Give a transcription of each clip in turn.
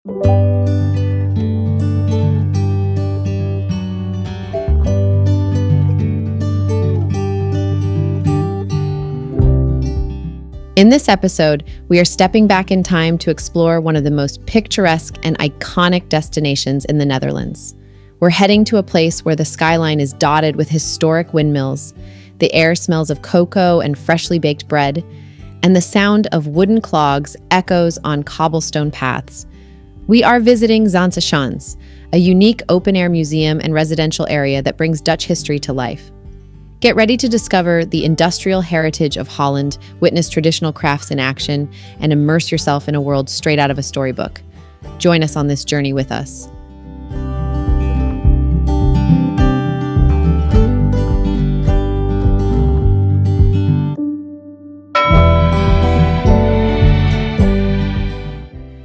In this episode, we are stepping back in time to explore one of the most picturesque and iconic destinations in the Netherlands. We're heading to a place where the skyline is dotted with historic windmills, the air smells of cocoa and freshly baked bread, and the sound of wooden clogs echoes on cobblestone paths. We are visiting Zaanse Schans, a unique open-air museum and residential area that brings Dutch history to life. Get ready to discover the industrial heritage of Holland, witness traditional crafts in action, and immerse yourself in a world straight out of a storybook. Join us on this journey with us.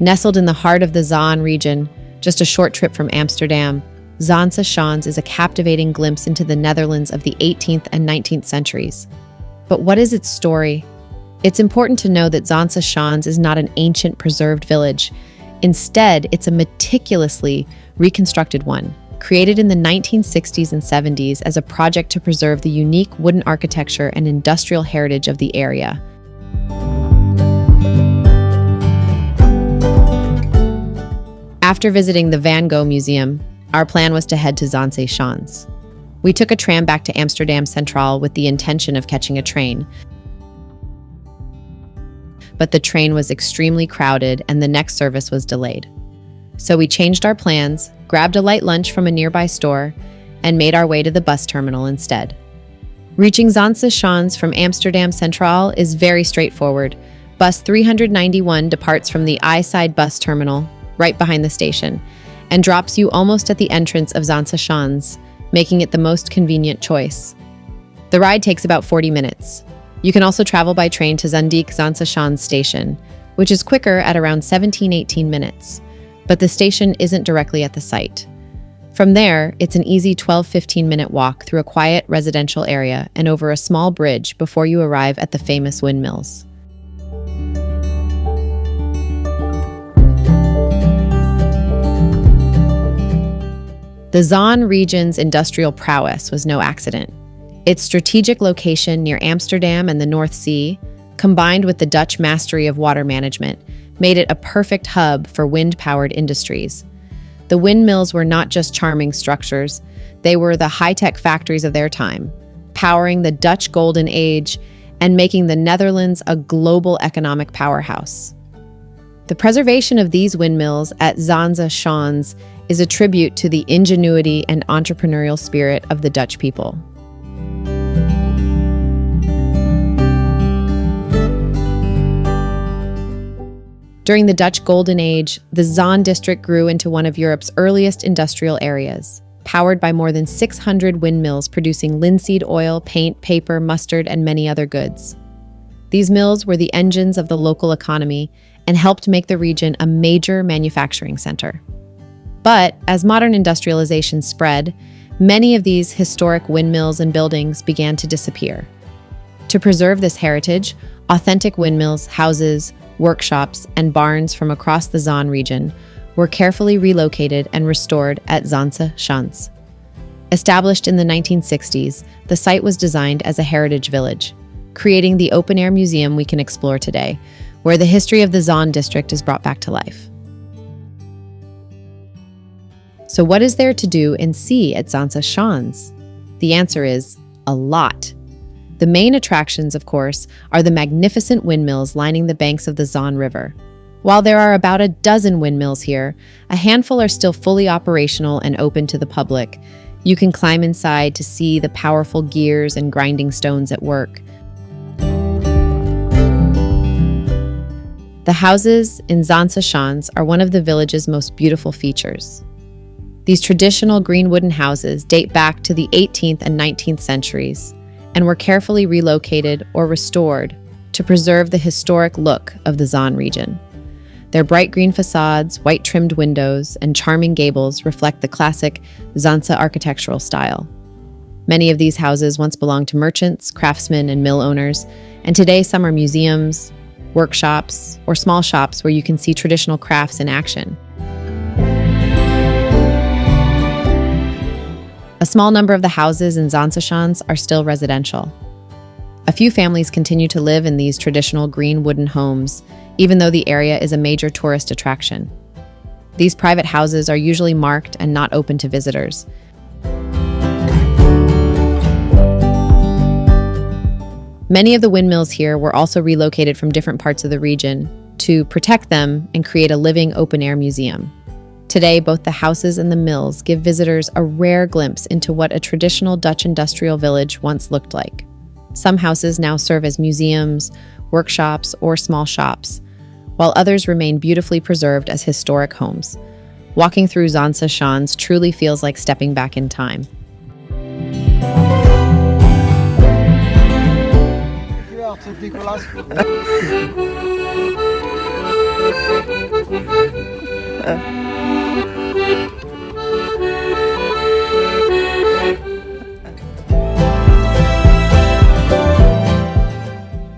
Nestled in the heart of the Zaan region, just a short trip from Amsterdam, Zaanse Schans is a captivating glimpse into the Netherlands of the 18th and 19th centuries. But what is its story? It's important to know that Zaanse Schans is not an ancient preserved village. Instead, it's a meticulously reconstructed one, created in the 1960s and 70s as a project to preserve the unique wooden architecture and industrial heritage of the area. After visiting the Van Gogh Museum, our plan was to head to Zaanse Schans. We took a tram back to Amsterdam Central with the intention of catching a train. But the train was extremely crowded and the next service was delayed. So we changed our plans, grabbed a light lunch from a nearby store, and made our way to the bus terminal instead. Reaching Zaanse Schans from Amsterdam Central is very straightforward. Bus 391 departs from the I-side bus terminal, right behind the station, and drops you almost at the entrance of Zaanse Schans, making it the most convenient choice. The ride takes about 40 minutes. You can also travel by train to Zaanse Schans station, which is quicker at around 17-18 minutes, but the station isn't directly at the site. From there, it's an easy 12-15 minute walk through a quiet residential area and over a small bridge before you arrive at the famous windmills. The Zaan region's industrial prowess was no accident. Its strategic location near Amsterdam and the North Sea, combined with the Dutch mastery of water management, made it a perfect hub for wind-powered industries. The windmills were not just charming structures, they were the high-tech factories of their time, powering the Dutch Golden Age and making the Netherlands a global economic powerhouse. The preservation of these windmills at Zaanse Schans is a tribute to the ingenuity and entrepreneurial spirit of the Dutch people. During the Dutch Golden Age, the Zaan district grew into one of Europe's earliest industrial areas, powered by more than 600 windmills producing linseed oil, paint, paper, mustard, and many other goods. These mills were the engines of the local economy and helped make the region a major manufacturing center. But as modern industrialization spread, many of these historic windmills and buildings began to disappear. To preserve this heritage, authentic windmills, houses, workshops, and barns from across the Zaan region were carefully relocated and restored at Zaanse Schans. Established in the 1960s, the site was designed as a heritage village, creating the open-air museum we can explore today, where the history of the Zaan district is brought back to life. So what is there to do and see at Zaanse Schans? The answer is a lot. The main attractions, of course, are the magnificent windmills lining the banks of the Zaan River. While there are about a dozen windmills here, a handful are still fully operational and open to the public. You can climb inside to see the powerful gears and grinding stones at work. The houses in Zaanse Schans are one of the village's most beautiful features. These traditional green wooden houses date back to the 18th and 19th centuries and were carefully relocated or restored to preserve the historic look of the Zaan region. Their bright green facades, white trimmed windows, and charming gables reflect the classic Zaanse architectural style. Many of these houses once belonged to merchants, craftsmen, and mill owners, and today some are museums, workshops, or small shops where you can see traditional crafts in action. A small number of the houses in Zaanse Schans are still residential. A few families continue to live in these traditional green wooden homes, even though the area is a major tourist attraction. These private houses are usually marked and not open to visitors. Many of the windmills here were also relocated from different parts of the region to protect them and create a living open-air museum. Today, both the houses and the mills give visitors a rare glimpse into what a traditional Dutch industrial village once looked like. Some houses now serve as museums, workshops, or small shops, while others remain beautifully preserved as historic homes. Walking through Zaanse Schans truly feels like stepping back in time.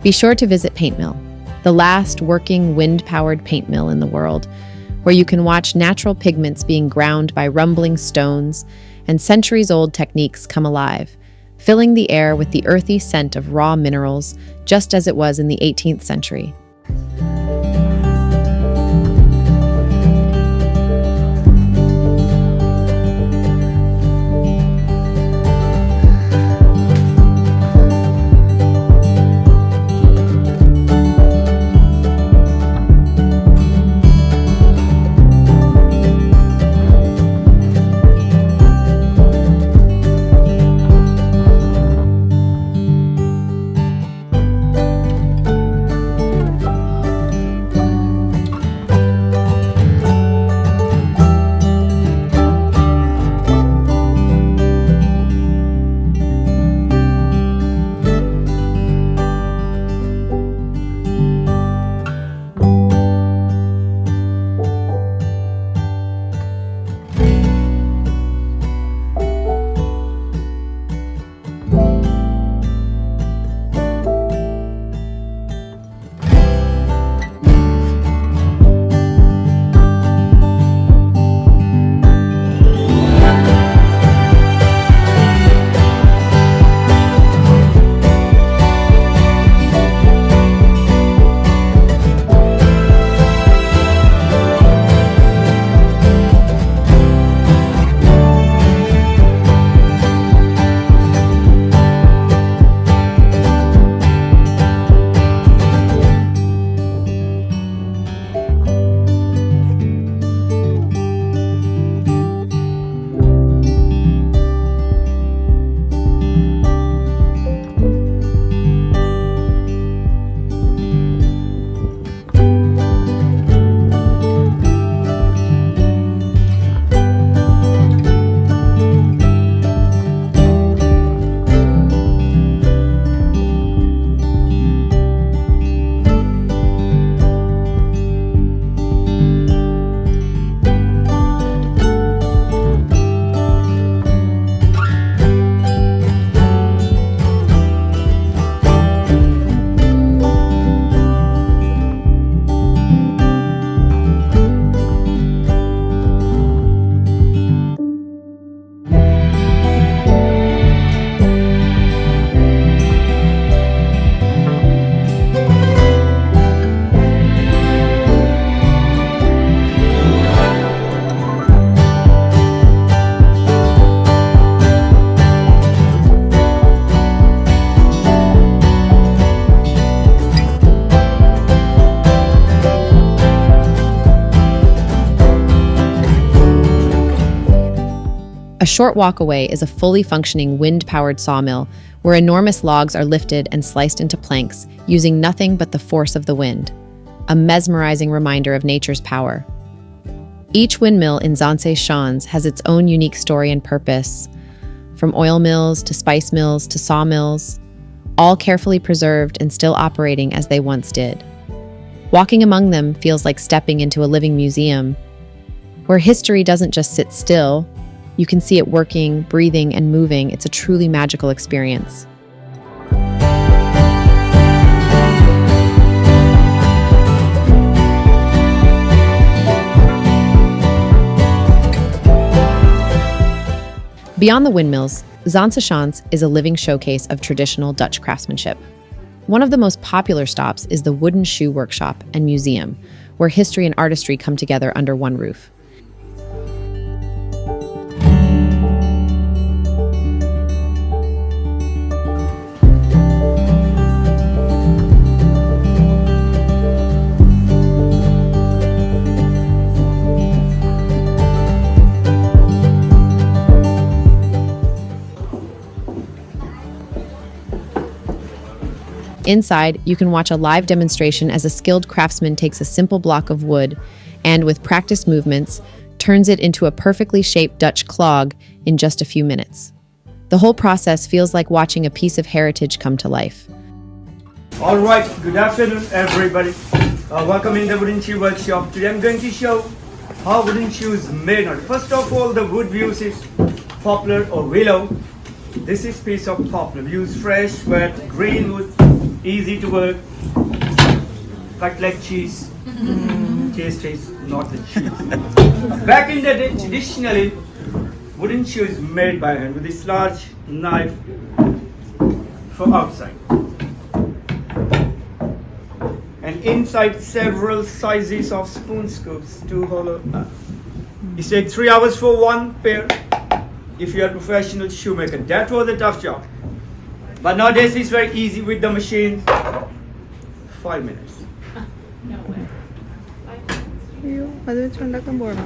Be sure to visit Paint Mill, the last working wind-powered paint mill in the world, where you can watch natural pigments being ground by rumbling stones and centuries-old techniques come alive, filling the air with the earthy scent of raw minerals, just as it was in the 18th century. A short walk away is a fully functioning wind-powered sawmill where enormous logs are lifted and sliced into planks using nothing but the force of the wind, a mesmerizing reminder of nature's power. Each windmill in Zaanse Schans has its own unique story and purpose, from oil mills to spice mills to sawmills, all carefully preserved and still operating as they once did. Walking among them feels like stepping into a living museum, where history doesn't just sit still. You can see it working, breathing, and moving. It's a truly magical experience. Beyond the windmills, Zaanse Schans is a living showcase of traditional Dutch craftsmanship. One of the most popular stops is the Wooden Shoe Workshop and Museum, where history and artistry come together under one roof. Inside, you can watch a live demonstration as a skilled craftsman takes a simple block of wood and, with practiced movements, turns it into a perfectly shaped Dutch clog in just a few minutes. The whole process feels like watching a piece of heritage come to life. All right, good afternoon, everybody. Welcome in the Wooden Shoe Workshop. Today I'm going to show how wooden shoes made. First of all, the wood we use is poplar or willow. This is piece of poplar. We use fresh, wet, green wood. Easy to work, cut like cheese. Cheese, not the cheese. Back in the day, traditionally, wooden shoes made by hand with this large knife from outside. And inside several sizes of spoon scoops to hollow. It takes 3 hours for one pair if you are a professional shoemaker. That was a tough job. But nowadays it's very easy with the machine. 5 minutes. No way. അയ്യോ അത് വെച്ചുണ്ടാക്കാൻ പോണോ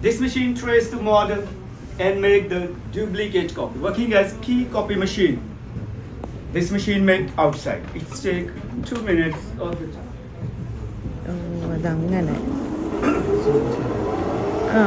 This machine traces the model and make the duplicate copy, working as key copy machine. This machine made outside. It takes 2 minutes all the time. ഓ അതങ്ങനെ ആ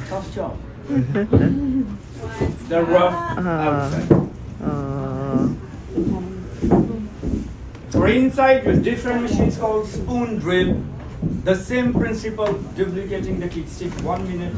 Tough job. The rough outside. For inside with different machines called spoon drill. The same principle, duplicating the key stick. 1 minute.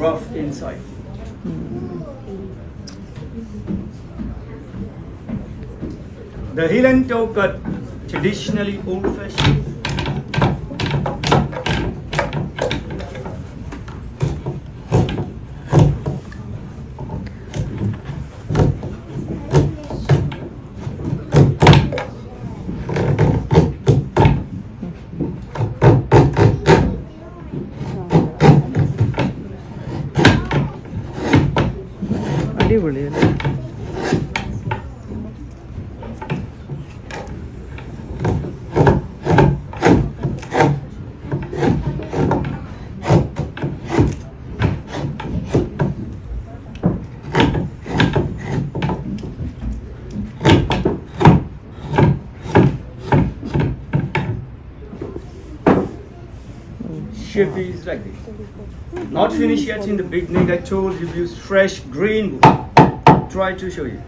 Rough inside. The heel and toe cut, traditionally old-fashioned. അടിപൊളിയല്ലേ? Shape is like this. Not finished yet in the beginning. I told you use fresh green wood. Try to show you.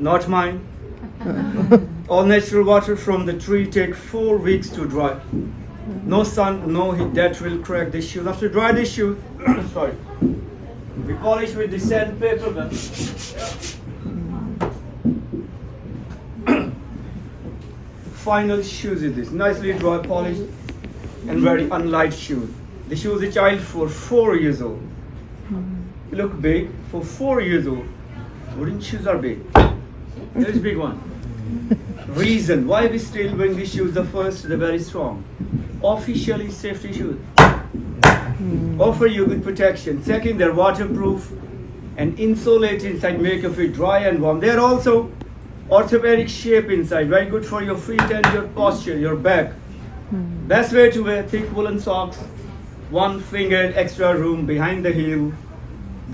Not mine. All natural water from the tree take 4 weeks to dry. No sun, no heat, that will crack the shoes. After dry the shoes, sorry, we polish with the sandpaper gun. Final shoes is this, nicely dry, polished, and very unlight shoes. The shoes a child for 4 years old. Look big for 4 years old. Wooden shoes are big. There's big one. Reason why we still bring these shoes the first, they're very strong. Officially safety shoes. Offer you good protection. Second, they're waterproof and insulate inside, make your feet dry and warm. They're also orthopedic shape inside, very good for your feet and your posture, your back. Best way to wear thick woolen socks, 1 finger extra room behind the heel.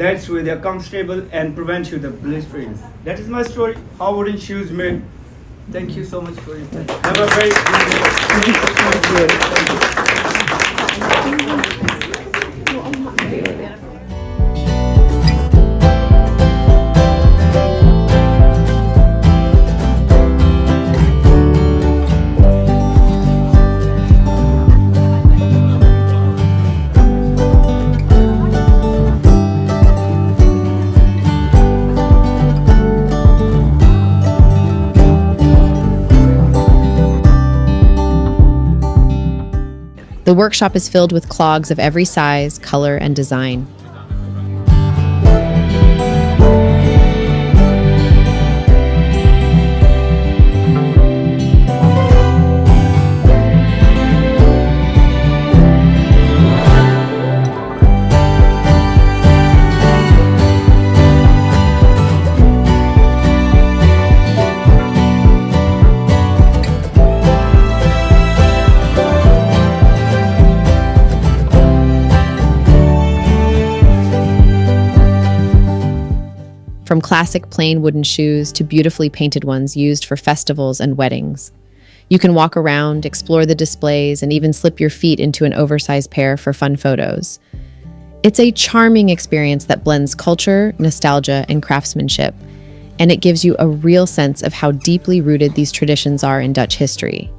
That's where they're comfortable and prevent you the blistering. That is my story, how wooden shoes made. Thank you so much for your time. Have a very good day. The workshop is filled with clogs of every size, color, and design. From classic plain wooden shoes to beautifully painted ones used for festivals and weddings. You can walk around, explore the displays, and even slip your feet into an oversized pair for fun photos. It's a charming experience that blends culture, nostalgia, and craftsmanship, and it gives you a real sense of how deeply rooted these traditions are in Dutch history.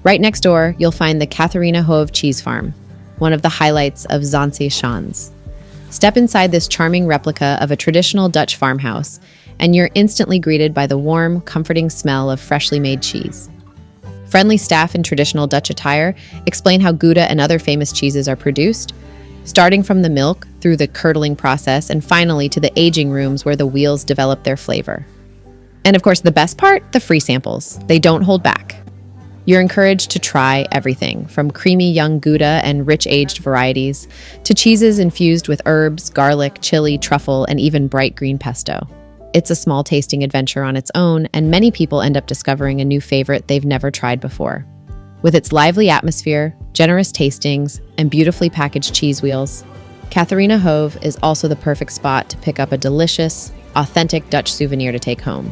Right next door, you'll find the Catharina Hove Cheese Farm, one of the highlights of Zaanse Schans. Step inside this charming replica of a traditional Dutch farmhouse, and you're instantly greeted by the warm, comforting smell of freshly made cheese. Friendly staff in traditional Dutch attire explain how Gouda and other famous cheeses are produced, starting from the milk through the curdling process and finally to the aging rooms where the wheels develop their flavor. And of course, the best part, the free samples. They don't hold back. You're encouraged to try everything, from creamy young Gouda and rich aged varieties, to cheeses infused with herbs, garlic, chili, truffle, and even bright green pesto. It's a small tasting adventure on its own, and many people end up discovering a new favorite they've never tried before. With its lively atmosphere, generous tastings, and beautifully packaged cheese wheels, Catharina Hove is also the perfect spot to pick up a delicious, authentic Dutch souvenir to take home.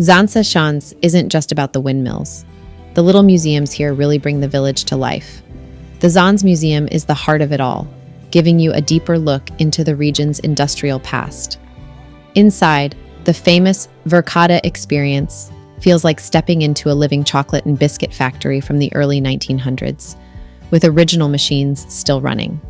Zaanse Schans isn't just about the windmills. The little museums here really bring the village to life. The Zaanse Museum is the heart of it all, giving you a deeper look into the region's industrial past. Inside, the famous Verkade experience feels like stepping into a living chocolate and biscuit factory from the early 1900s, with original machines still running.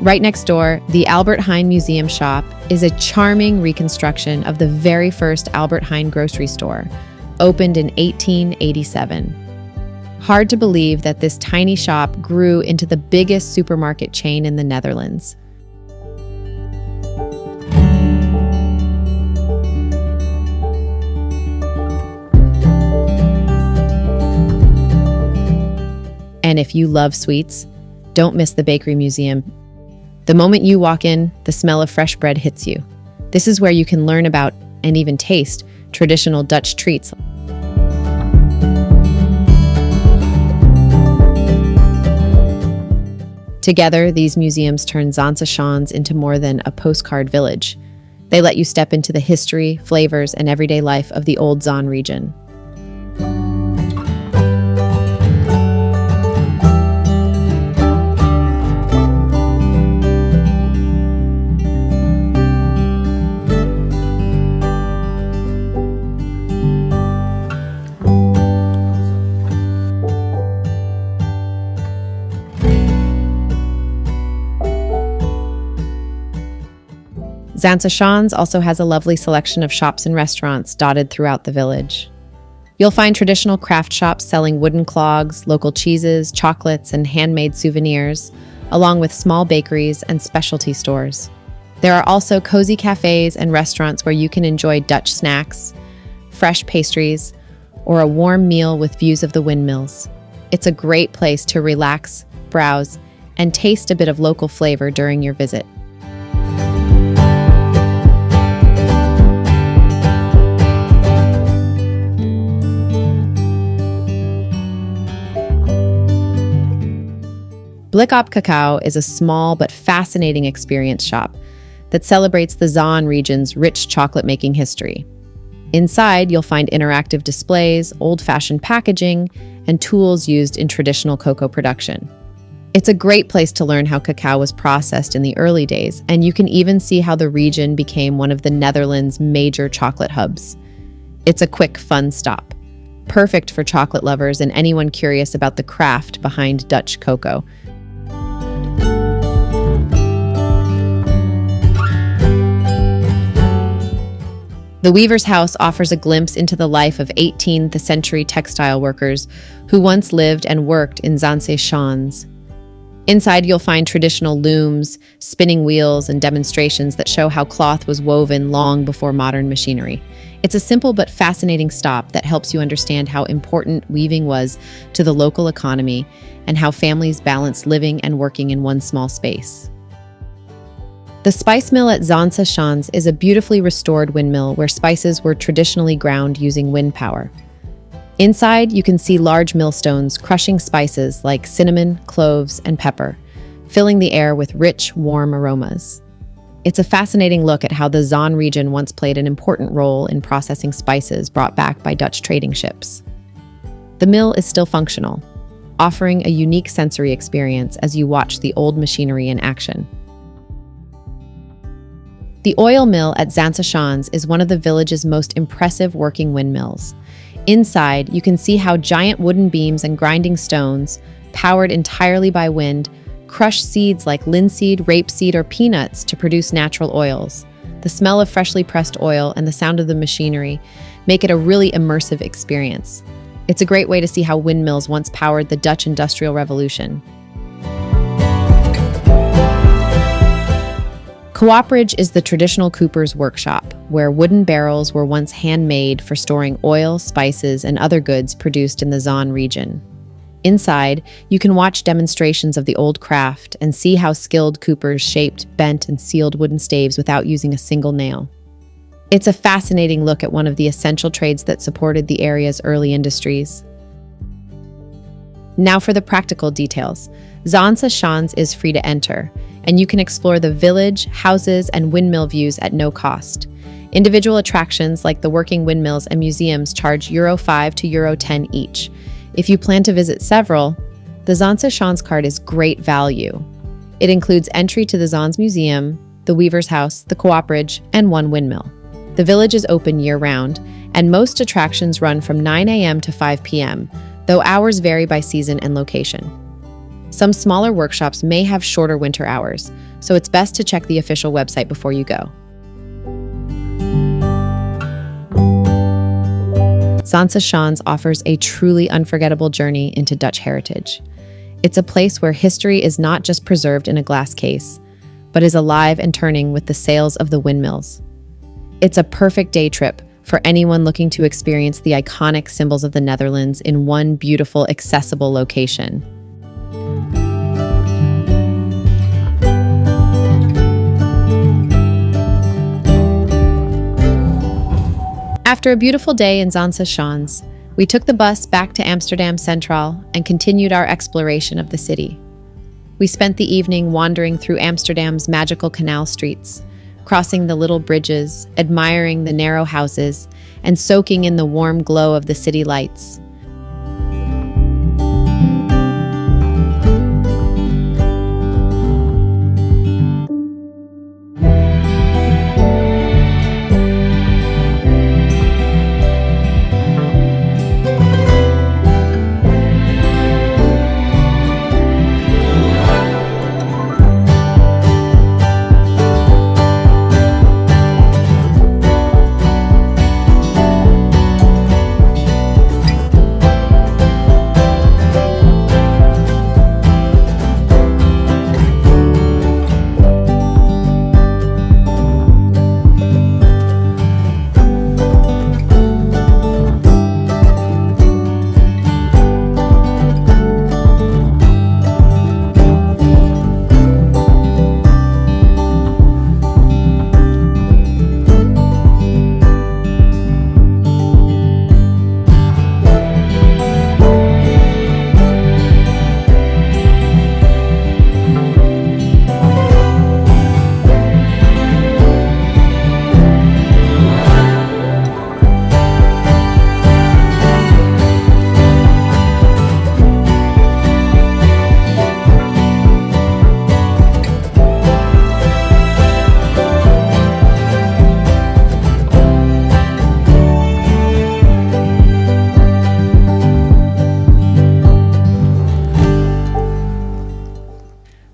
Right next door, the Albert Heijn Museum shop is a charming reconstruction of the very first Albert Heijn grocery store, opened in 1887. Hard to believe that this tiny shop grew into the biggest supermarket chain in the Netherlands. And if you love sweets, don't miss the Bakery Museum. The moment you walk in, the smell of fresh bread hits you. This is where you can learn about and even taste traditional Dutch treats. Together, these museums turn Zaanse Schans into more than a postcard village. They let you step into the history, flavors, and everyday life of the old Zaan region. Zaanse Schans also has a lovely selection of shops and restaurants dotted throughout the village. You'll find traditional craft shops selling wooden clogs, local cheeses, chocolates, and handmade souvenirs, along with small bakeries and specialty stores. There are also cozy cafes and restaurants where you can enjoy Dutch snacks, fresh pastries, or a warm meal with views of the windmills. It's a great place to relax, browse, and taste a bit of local flavor during your visit. Blik op Cacao is a small but fascinating experience shop that celebrates the Zaan region's rich chocolate-making history. Inside, you'll find interactive displays, old-fashioned packaging, and tools used in traditional cocoa production. It's a great place to learn how cacao was processed in the early days, and you can even see how the region became one of the Netherlands' major chocolate hubs. It's a quick, fun stop, perfect for chocolate lovers and anyone curious about the craft behind Dutch cocoa. The Weaver's House offers a glimpse into the life of 18th century textile workers who once lived and worked in Zaanse Schans. Inside, you'll find traditional looms, spinning wheels, and demonstrations that show how cloth was woven long before modern machinery. It's a simple but fascinating stop that helps you understand how important weaving was to the local economy and how families balanced living and working in one small space. The spice mill at Zaanse Schans is a beautifully restored windmill where spices were traditionally ground using wind power. Inside, you can see large millstones crushing spices like cinnamon, cloves, and pepper, filling the air with rich, warm aromas. It's a fascinating look at how the Zaan region once played an important role in processing spices brought back by Dutch trading ships. The mill is still functional, offering a unique sensory experience as you watch the old machinery in action. The oil mill at Zaanse Schans is one of the village's most impressive working windmills. Inside, you can see how giant wooden beams and grinding stones, powered entirely by wind, crush seeds like linseed, rapeseed, or peanuts to produce natural oils. The smell of freshly pressed oil and the sound of the machinery make it a really immersive experience. It's a great way to see how windmills once powered the Dutch Industrial Revolution. Cooperage is the traditional cooper's workshop, where wooden barrels were once handmade for storing oil, spices, and other goods produced in the Zaan region. Inside, you can watch demonstrations of the old craft and see how skilled coopers shaped, bent, and sealed wooden staves without using a single nail. It's a fascinating look at one of the essential trades that supported the area's early industries. Now for the practical details. Zaanse Schans is free to enter, and you can explore the village, houses, and windmill views at no cost. Individual attractions like the working windmills and museums charge €5 to €10 each. If you plan to visit several, the Zaanse Schans card is great value. It includes entry to the Zaanse Museum, the Weaver's House, the Cooperage, and one windmill. The village is open year-round, and most attractions run from 9 a.m. to 5 p.m., though hours vary by season and location. Some smaller workshops may have shorter winter hours, so it's best to check the official website before you go. Zaanse Schans offers a truly unforgettable journey into Dutch heritage. It's a place where history is not just preserved in a glass case, but is alive and turning with the sails of the windmills. It's a perfect day trip for anyone looking to experience the iconic symbols of the Netherlands in one beautiful, accessible location. After a beautiful day in Zaanse Schans, we took the bus back to Amsterdam Central and continued our exploration of the city. We spent the evening wandering through Amsterdam's magical canal streets, crossing the little bridges, admiring the narrow houses, and soaking in the warm glow of the city lights.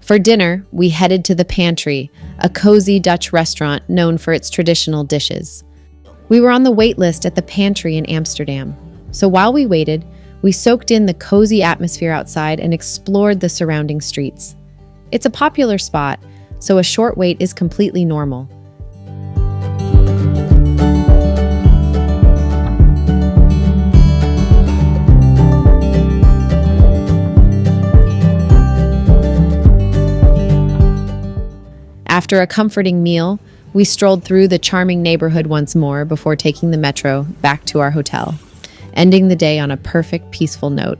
For dinner, we headed to the Pantry, a cozy Dutch restaurant known for its traditional dishes. We were on the wait list at the Pantry in Amsterdam, so while we waited, we soaked in the cozy atmosphere outside and explored the surrounding streets. It's a popular spot, so a short wait is completely normal. After a comforting meal, we strolled through the charming neighborhood once more before taking the metro back to our hotel, ending the day on a perfect, peaceful note.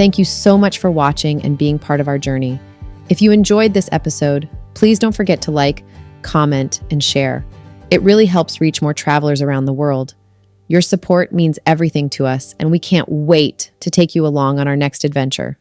Thank you so much for watching and being part of our journey. If you enjoyed this episode, please don't forget to like, comment, and share. It really helps reach more travelers around the world. Your support means everything to us, and we can't wait to take you along on our next adventure.